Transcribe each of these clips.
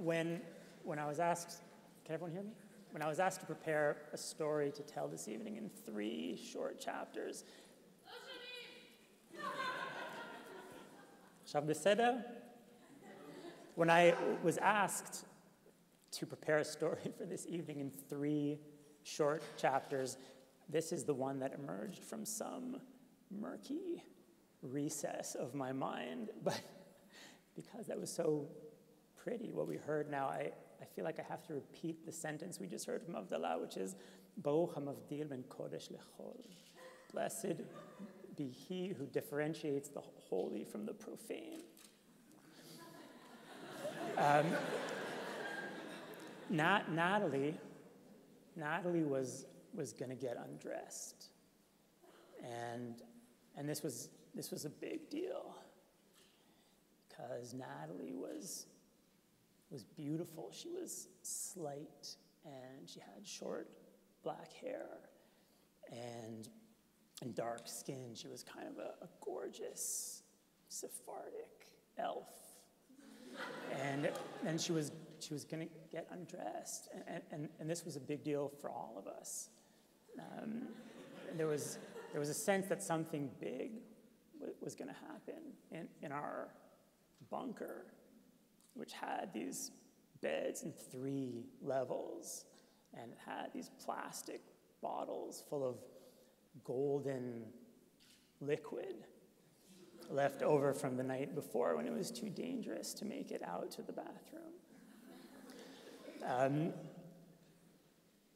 when I was asked, can everyone hear me? When I was asked to prepare a story to tell this evening in 3 short chapters, when I was asked to prepare a story for this evening in 3 short chapters, this is the one that emerged from some murky recess of my mind. But because that was so pretty, what we heard now, I feel like I have to repeat the sentence we just heard from Avdallah, which is, Bo hamavdil ben kodesh lechol. Blessed be he who differentiates the holy from the profane. Natalie was going to get undressed, and this was a big deal because Natalie was beautiful. She was slight, and she had short black hair and dark skin. She was kind of a gorgeous Sephardic elf. And she was going to get undressed, and this was a big deal for all of us. There was a sense that something big was going to happen in our bunker, which had these beds in 3 levels, and it had these plastic bottles full of golden liquid left over from the night before when it was too dangerous to make it out to the bathroom.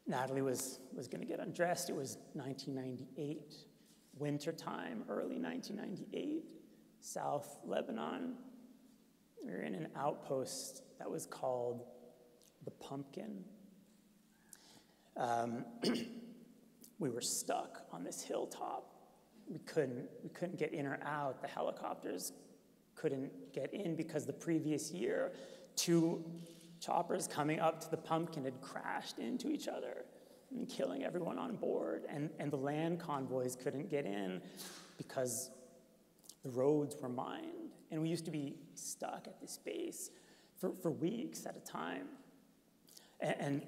Natalie was going to get undressed. It was 1998, wintertime, early 1998, South Lebanon. We were in an outpost that was called the Pumpkin. We were stuck on this hilltop. We couldn't get in or out. The helicopters couldn't get in because the previous year, 2 choppers coming up to the Pumpkin had crashed into each other and killing everyone on board. And the land convoys couldn't get in because the roads were mined. And we used to be stuck at this base for weeks at a time. And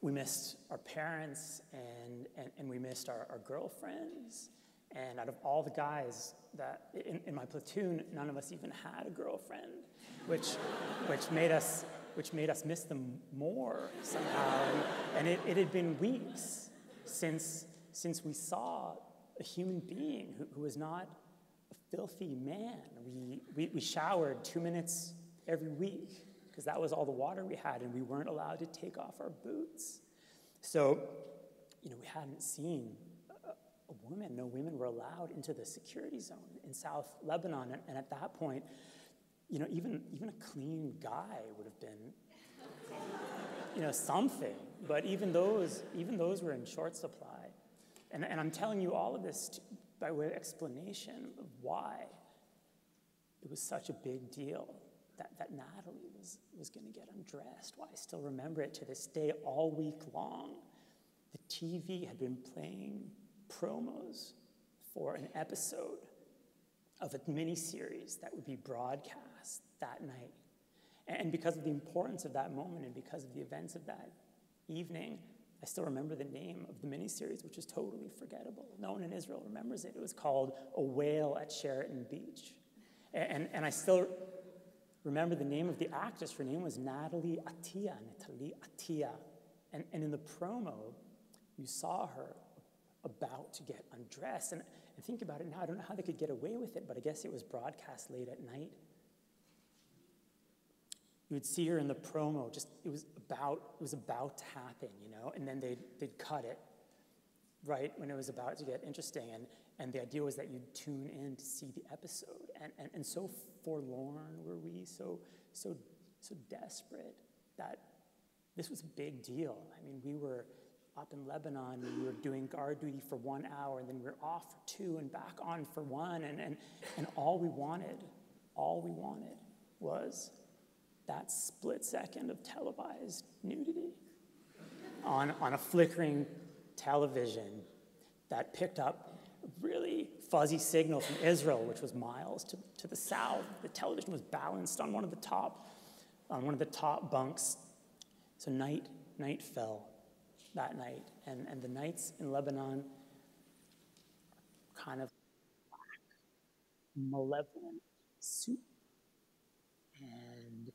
we missed our parents, and we missed our girlfriends. And out of all the guys that in my platoon, none of us even had a girlfriend, which made us miss them more somehow. And it had been weeks since we saw a human being who was not a filthy man. We showered 2 minutes every week, because that was all the water we had, and we weren't allowed to take off our boots. So, we hadn't seen a woman. No women were allowed into the security zone in South Lebanon. And at that point, even a clean guy would have been, something. But even those were in short supply. And I'm telling you all of this by way of explanation of why it was such a big deal that Natalie was going to get undressed. Why I still remember it to this day. All week long, the TV had been playing promos for an episode of a miniseries that would be broadcast that night. And because of the importance of that moment and because of the events of that evening, I still remember the name of the miniseries, which is totally forgettable. No one in Israel remembers it. It was called A Whale at Sheraton Beach. And I still remember the name of the actress. Her name was Natalie Atiyah. And in the promo, you saw her about to get undressed. And think about it now, I don't know how they could get away with it, but I guess it was broadcast late at night. You would see her in the promo, it was about to happen, and then they'd cut it right when it was about to get interesting. And the idea was that you'd tune in to see the episode. And so forlorn were we, so desperate that this was a big deal. I mean, we were up in Lebanon, and we were doing guard duty for 1 hour, and then we were off for 2 and back on for 1, and all we wanted was that split second of televised nudity. on a flickering television that picked up a really fuzzy signal from Israel, which was miles to the south. The television was balanced on one of the top bunks. So night fell that night, and the nights in Lebanon kind of malevolent soup, and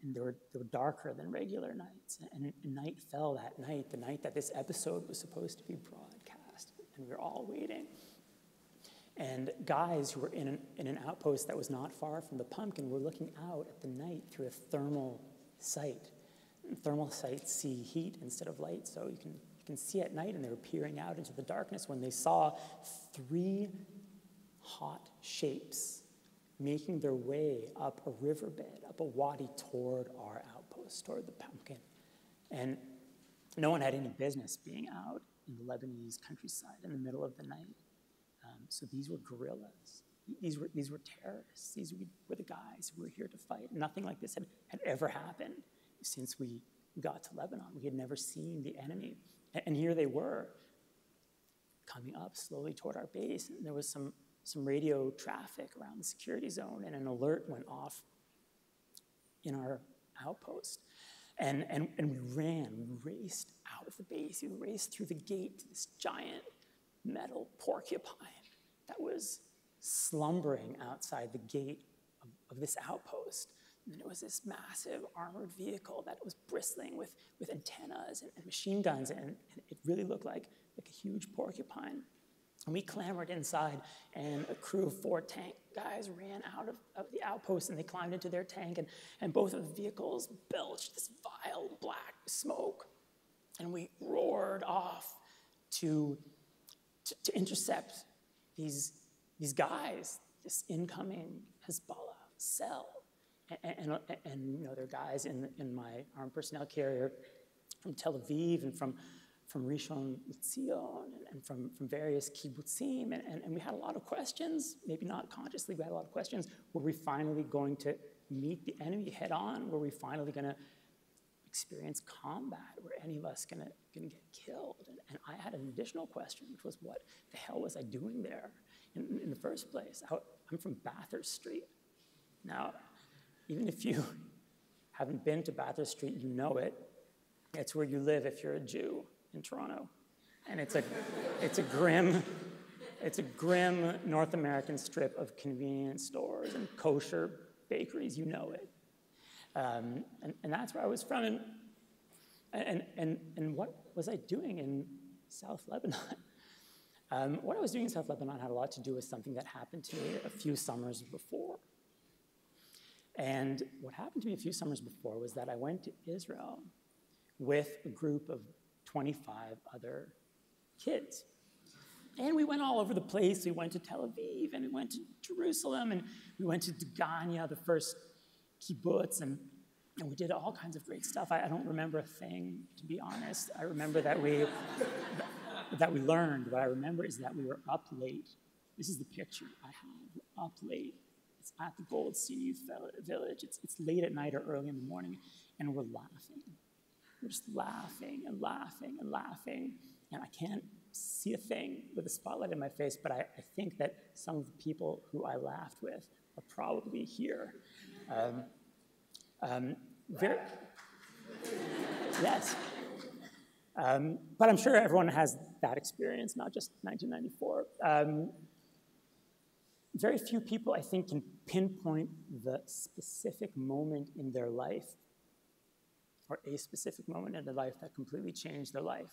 they were darker than regular nights. And night fell that night, the night that this episode was supposed to be broadcast, and we were all waiting. And guys who were in an outpost that was not far from the pumpkin were looking out at the night through a thermal sight. And thermal sights see heat instead of light, so you can see at night, and they were peering out into the darkness when they saw 3 hot shapes making their way up a riverbed, up a wadi toward our outpost, toward the pumpkin. And no one had any business being out in the Lebanese countryside in the middle of the night. So these were guerrillas. These were terrorists. These were the guys who were here to fight. Nothing like this had ever happened since we got to Lebanon. We had never seen the enemy. And here they were, coming up slowly toward our base. And there was some radio traffic around the security zone, and an alert went off in our outpost. And we raced out of the base. We raced through the gate to this giant metal porcupine that was slumbering outside the gate of this outpost. And it was this massive armored vehicle that was bristling with antennas and machine guns, and it really looked like a huge porcupine. And we clambered inside, and a crew of 4 tank guys ran out of the outpost, and they climbed into their tank, and both of the vehicles belched this vile black smoke. And we roared off to intercept these guys, this incoming Hezbollah cell. And there are guys in my armed personnel carrier from Tel Aviv and from Rishon LeZion and from various kibbutzim, and we had a lot of questions, maybe not consciously, we had a lot of questions. Were we finally going to meet the enemy head on? Were we finally going to experience combat? Were any of us going to get killed? And I had an additional question, which was, what the hell was I doing there in the first place? I'm from Bathurst Street. Now, even if you haven't been to Bathurst Street, you know it. It's where you live if you're a Jew in Toronto. And it's a grim North American strip of convenience stores and kosher bakeries, you know it. And that's where I was from. And what was I doing in South Lebanon? What I was doing in South Lebanon had a lot to do with something that happened to me a few summers before. And what happened to me a few summers before was that I went to Israel with a group of 25 other kids. And we went all over the place. We went to Tel Aviv, and we went to Jerusalem, and we went to Degania, the first kibbutz, and we did all kinds of great stuff. I don't remember a thing, to be honest. I remember that we learned. What I remember is that we were up late. This is the picture I have. We're up late. It's at the Gold Sea Youth Village. It's late at night or early in the morning, and we're laughing. We're just laughing and laughing and laughing, and I can't see a thing with a spotlight in my face, but I think that some of the people who I laughed with are probably here. Yes. But I'm sure everyone has that experience, not just 1994. Very few people, I think, can pinpoint the specific moment in their life or a specific moment in their life that completely changed their life.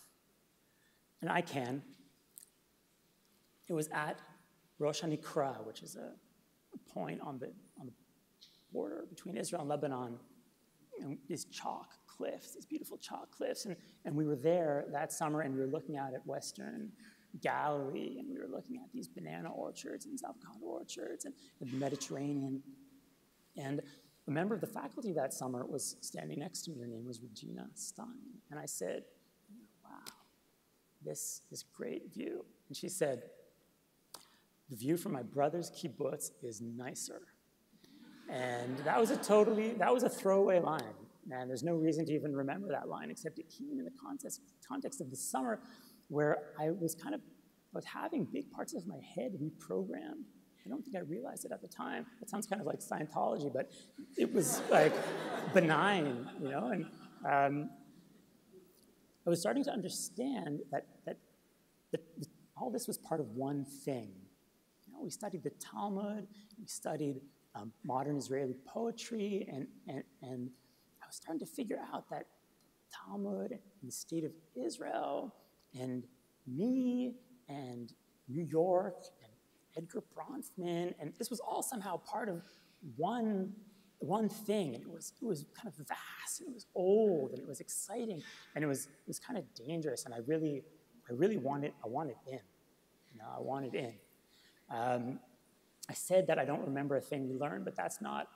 And I can. It was at Rosh Hanikra, which is a point on the border between Israel and Lebanon, and these chalk cliffs, these beautiful chalk cliffs. And we were there that summer, and we were looking out at Western Galilee, and we were looking at these banana orchards and these avocado orchards and the Mediterranean. And a member of the faculty that summer was standing next to me. Her name was Regina Stein. And I said, wow, this is a great view. And she said, the view from my brother's kibbutz is nicer. And that was a throwaway line. and there's no reason to even remember that line, except it came in the context of the summer where I was having big parts of my head reprogrammed. I don't think I realized it at the time. It sounds kind of like Scientology, but it was like benign, you know? And I was starting to understand that all this was part of one thing. You know, we studied the Talmud, we studied modern Israeli poetry, and I was starting to figure out that Talmud and the state of Israel and me and New York and Edgar Bronfman, and this was all somehow part of one thing, and it was kind of vast, and it was old, and it was exciting, and it was kind of dangerous, and I really wanted in. You know, I wanted in. I said that I don't remember a thing we learned, but that's not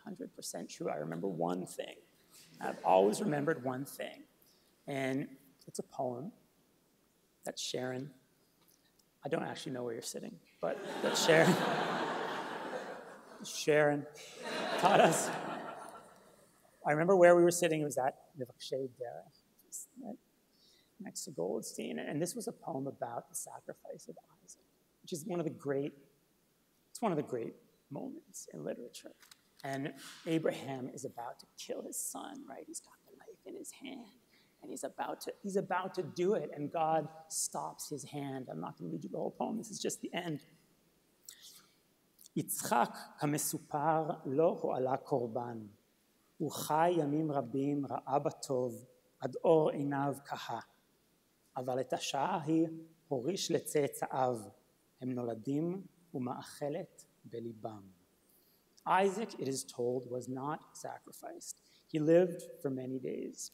100% true. I remember one thing. I've always remembered one thing, and it's a poem that Sharon, I don't actually know where you're sitting, but that Sharon taught us. I remember where we were sitting. It was at Mivakshei Derech, next to Goldstein, and this was a poem about the sacrifice of Isaac, which is one of the great moments in literature. And Abraham is about to kill his son, right? He's got the knife in his hand, and he's about to do it, and God stops his hand. I'm not going to read you the whole poem. This is just the end. יצחק כמסופר לא הועלה קורבן, הוא חי ימים רבים ראה בטוב, עד אור עיניו כהה. אבל את השעה ההיא הוריש לצאצאיו, הם נולדים ומאכלת בליבם. Isaac, it is told, was not sacrificed. He lived for many days,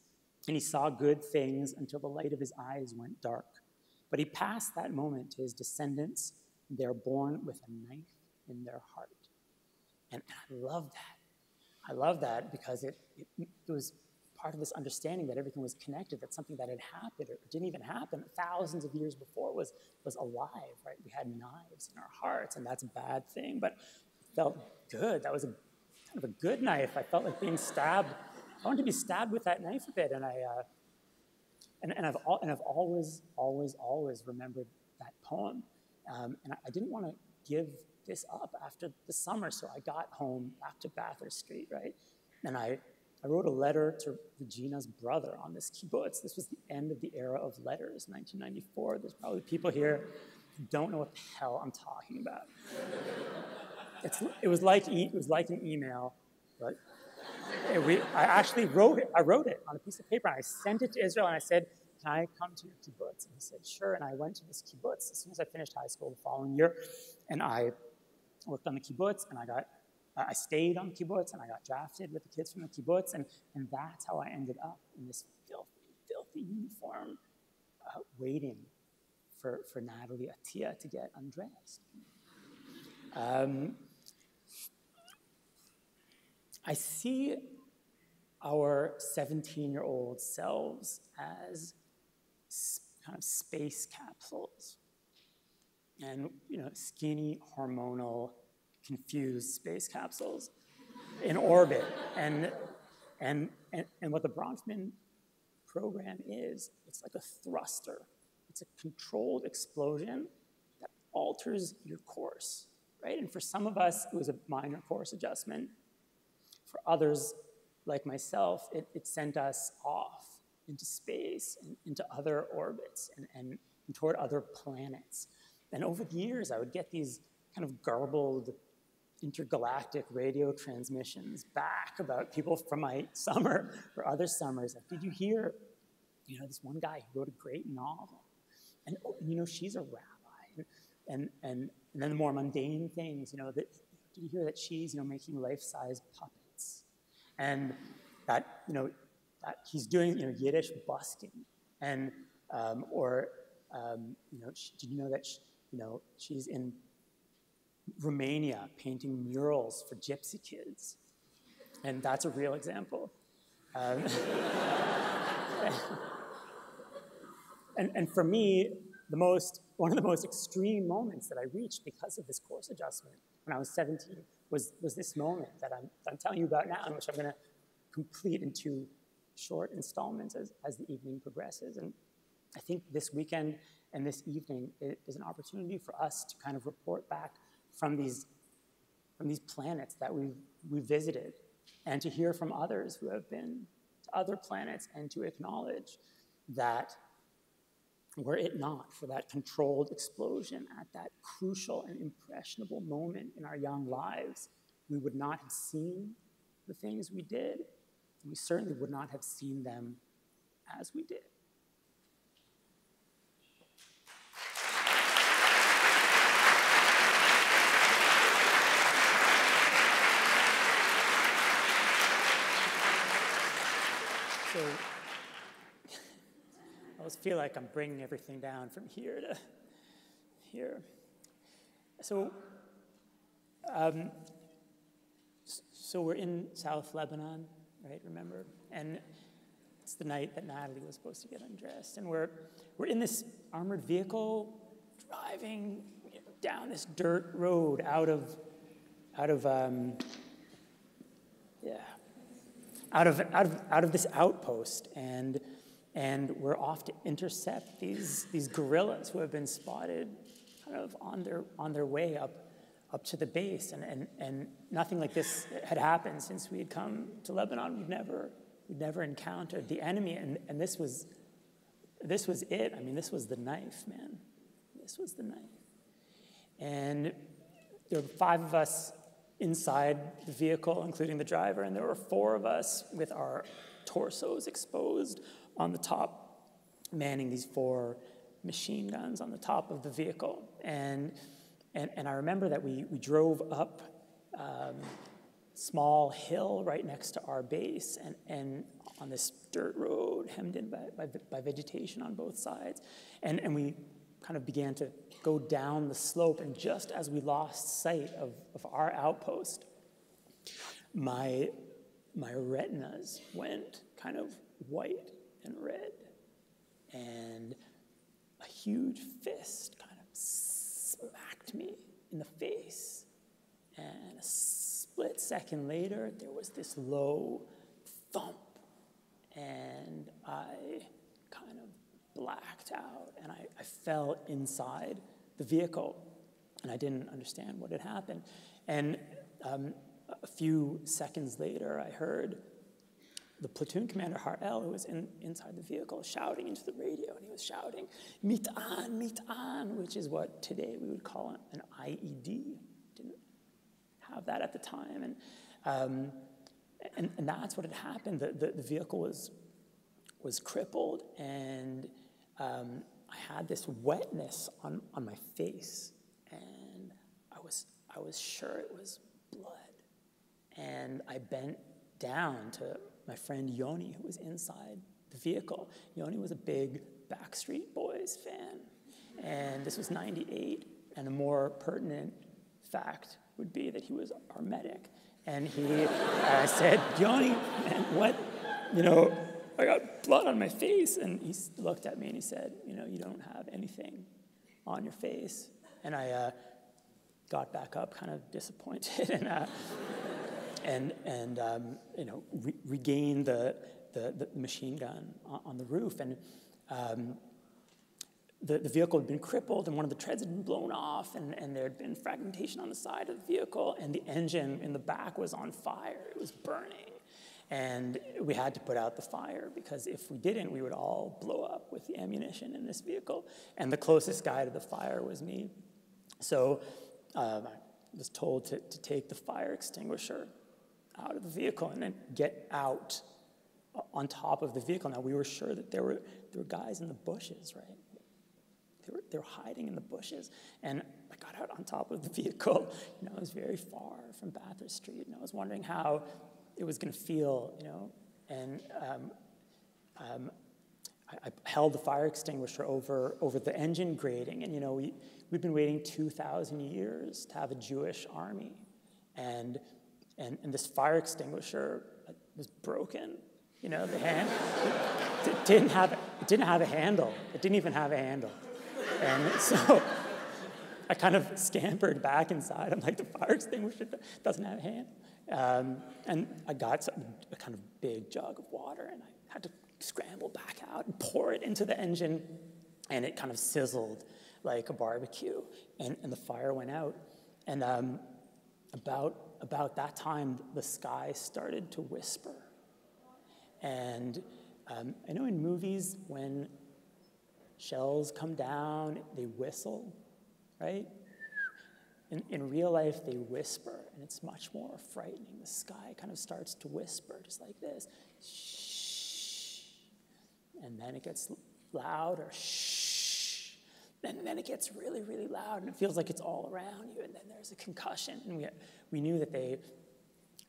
and he saw good things until the light of his eyes went dark. But he passed that moment to his descendants, and they are born with a knife in their heart. And I love that. I love that because it was part of this understanding that everything was connected, that something that had happened or didn't even happen thousands of years before was alive, right? We had knives in our hearts, and that's a bad thing, but it felt good. That was kind of a good knife. I felt like being stabbed. I wanted to be stabbed with that knife a bit, and I've always remembered that poem, and I didn't want to give this up after the summer, so I got home back to Bathurst Street, right? And I wrote a letter to Regina's brother on this kibbutz. This was the end of the era of letters, 1994. There's probably people here who don't know what the hell I'm talking about. It was like an email, but I wrote it on a piece of paper, and I sent it to Israel, and I said, can I come to your kibbutz? And he said, sure, and I went to this kibbutz as soon as I finished high school the following year, and I worked on the kibbutz, and I stayed on the kibbutz, and I got drafted with the kids from the kibbutz, and that's how I ended up in this filthy uniform, waiting for Natalie Atiyah to get undressed. I see our 17-year-old selves as kind of space capsules, and skinny, hormonal, confused space capsules in orbit. And what the Bronfman program is, it's like a thruster. It's a controlled explosion that alters your course, right? And for some of us, it was a minor course adjustment. For others, like myself, it sent us off into space and into other orbits and toward other planets. And over the years, I would get these kind of garbled intergalactic radio transmissions back about people from my summer or other summers. Like, did you hear, this one guy who wrote a great novel? And she's a rabbi. And then the more mundane things, did you hear that she's, making life-size puppets? And that, that he's doing, Yiddish busking. And, did you know that, she's in Romania painting murals for gypsy kids? And that's a real example. And for me, one of the most extreme moments that I reached because of this course adjustment when I was 17 was this moment that I'm telling you about now, in which I'm going to complete in 2 short installments as the evening progresses. And I think this weekend and this evening is an opportunity for us to kind of report back from these planets that we visited, and to hear from others who have been to other planets, and to acknowledge that were it not for that controlled explosion at that crucial and impressionable moment in our young lives, we would not have seen the things we did, and we certainly would not have seen them as we did. So I always feel like I'm bringing everything down from here to here. So we're in South Lebanon, right, remember? And it's the night that Natalie was supposed to get undressed. And we're in this armored vehicle driving down this dirt road out of this outpost, and we're off to intercept these guerrillas who have been spotted kind of on their way up to the base, and nothing like this had happened since we had come to Lebanon. We'd never encountered the enemy, and this was it. I mean, this was the knife, man. This was the knife. And there were 5 of us inside the vehicle, including the driver, and there were 4 of us with our torsos exposed on the top, manning these 4 machine guns on the top of the vehicle. And I remember that we drove up small hill right next to our base, and on this dirt road hemmed in by vegetation on both sides. And we kind of began to go down the slope, and just as we lost sight of our outpost, my retinas went kind of white and red, and a huge fist kind of smacked me in the face. And a split second later, there was this low thump, and I kind of blacked out, and I fell inside the vehicle, and I didn't understand what had happened. And a few seconds later, I heard the platoon commander, Harel, who was inside the vehicle, shouting into the radio, and he was shouting, "Mitan," which is what today we would call an IED. Didn't have that at the time, and that's what had happened. The vehicle was crippled, and I had this wetness on my face, and I was sure it was blood. And I bent down to my friend Yoni, who was inside the vehicle. Yoni was a big Backstreet Boys fan, and this was '98, and a more pertinent fact would be that he was our medic. And I said, "Yoni, man, what, I got blood on my face." And he looked at me and he said, "You don't have anything on your face." And I got back up kind of disappointed and regained the machine gun on the roof. And the vehicle had been crippled, and one of the treads had been blown off, and there had been fragmentation on the side of the vehicle, and the engine in the back was on fire. It was burning. And we had to put out the fire, because if we didn't, we would all blow up with the ammunition in this vehicle. And the closest guy to the fire was me. So I was told to take the fire extinguisher out of the vehicle and then get out on top of the vehicle. Now, we were sure that there were guys in the bushes, right? They were hiding in the bushes. And I got out on top of the vehicle. I was very far from Bathurst Street, and I was wondering how it was going to feel, and I held the fire extinguisher over the engine grating, and we'd been waiting 2,000 years to have a Jewish army, and this fire extinguisher was broken. The hand it didn't have a handle. It didn't even have a handle, and so I kind of scampered back inside. I'm like, the fire extinguisher doesn't have a hand. And I got a kind of big jug of water, and I had to scramble back out and pour it into the engine, and it kind of sizzled like a barbecue, and the fire went out. And about that time, the sky started to whisper. And I know in movies, when shells come down, they whistle, right? In real life, they whisper, and it's much more frightening. The sky kind of starts to whisper, just like this. Shh. And then it gets louder. Shh. And then it gets really, really loud, and it feels like it's all around you, and then there's a concussion. And we knew that they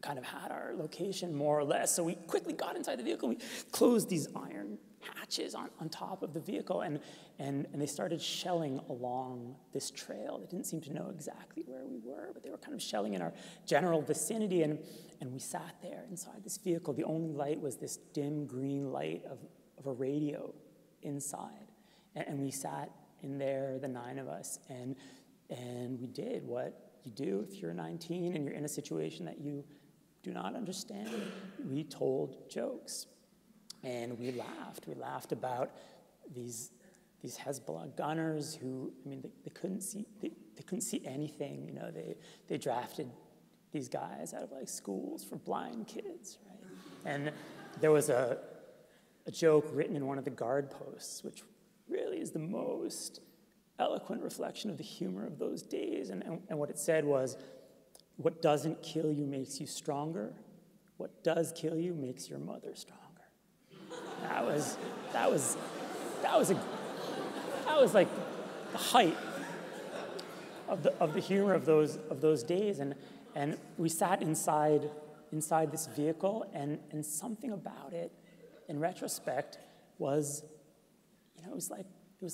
kind of had our location more or less, so we quickly got inside the vehicle. We closed these iron hatches on top of the vehicle, and they started shelling along this trail. They didn't seem to know exactly where we were, but they were kind of shelling in our general vicinity, and we sat there inside this vehicle. The only light was this dim green light of a radio inside, and we sat in there, the 9 of us, and we did what you do if you're 19 and you're in a situation that you do not understand. We told jokes. And we laughed. We laughed about these Hezbollah gunners who, I mean, they couldn't see anything. You know, they drafted these guys out of like schools for blind kids, right? And there was a joke written in one of the guard posts, which really is the most eloquent reflection of the humor of those days. And what it said was, "What doesn't kill you makes you stronger. What does kill you makes your mother stronger." That was like the height of the humor of those days, and we sat inside this vehicle, and something about it, in retrospect, was, you know, it was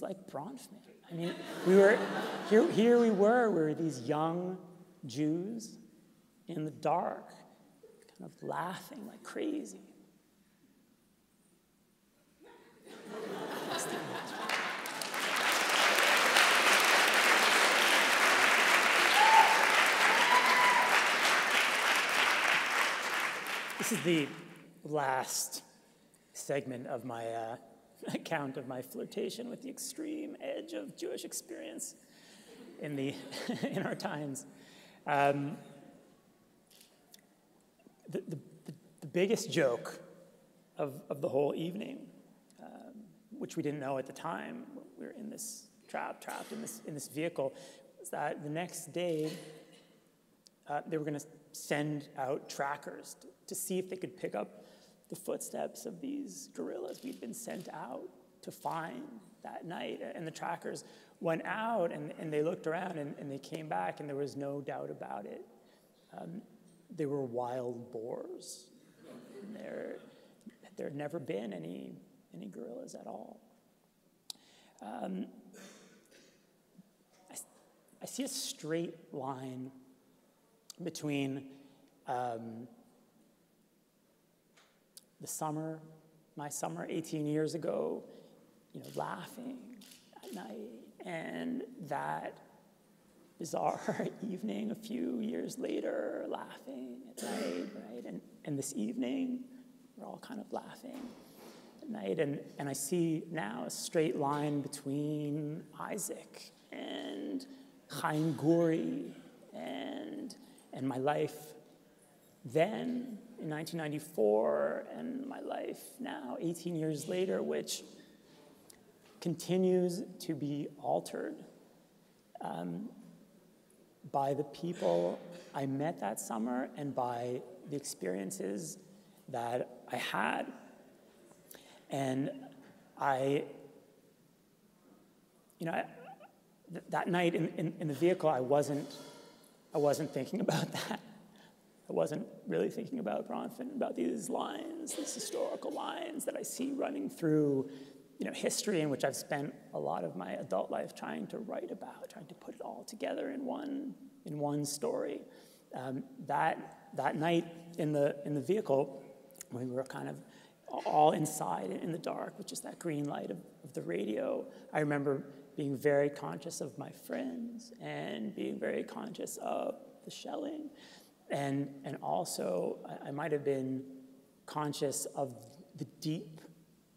like Bronfman. I mean, we were these young Jews in the dark, kind of laughing like crazy. This is the last segment of my account of my flirtation with the extreme edge of Jewish experience in our times. The biggest joke of the whole evening, which we didn't know at the time, we were in this trapped in this vehicle, was that the next day they were going to send out trackers to see if they could pick up the footsteps of these guerrillas we'd been sent out to find that night. And the trackers went out, and they looked around, and they came back, and there was no doubt about it. They were wild boars. There had never been any guerrillas at all. I see a straight line between my summer 18 years ago, you know, laughing at night, and that bizarre evening a few years later, laughing at night, right? And this evening, we're all kind of laughing at night, and I see now a straight line between Isaac and Chaim Guri and my life then in 1994 and my life now 18 years later, which continues to be altered by the people I met that summer and by the experiences that I had. And that night in the vehicle, I wasn't thinking about that. I wasn't really thinking about Bronfman, about these lines, these historical lines that I see running through, you know, history, in which I've spent a lot of my adult life trying to write about, trying to put it all together in one story. That night in the vehicle, when we were kind of all inside in the dark, with just that green light of the radio, I remember being very conscious of my friends and being very conscious of the shelling. And also, I might have been conscious of the deep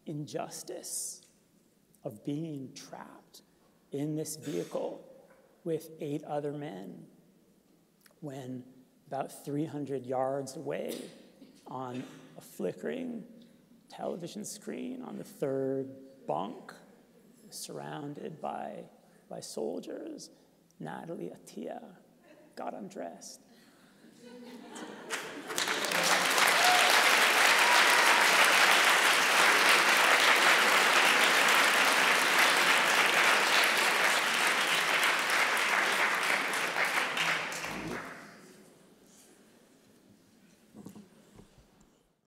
injustice of being trapped in this vehicle with 8 other men when about 300 yards away on a flickering television screen on the 3rd bunk, surrounded by soldiers, Natalie Atia got undressed.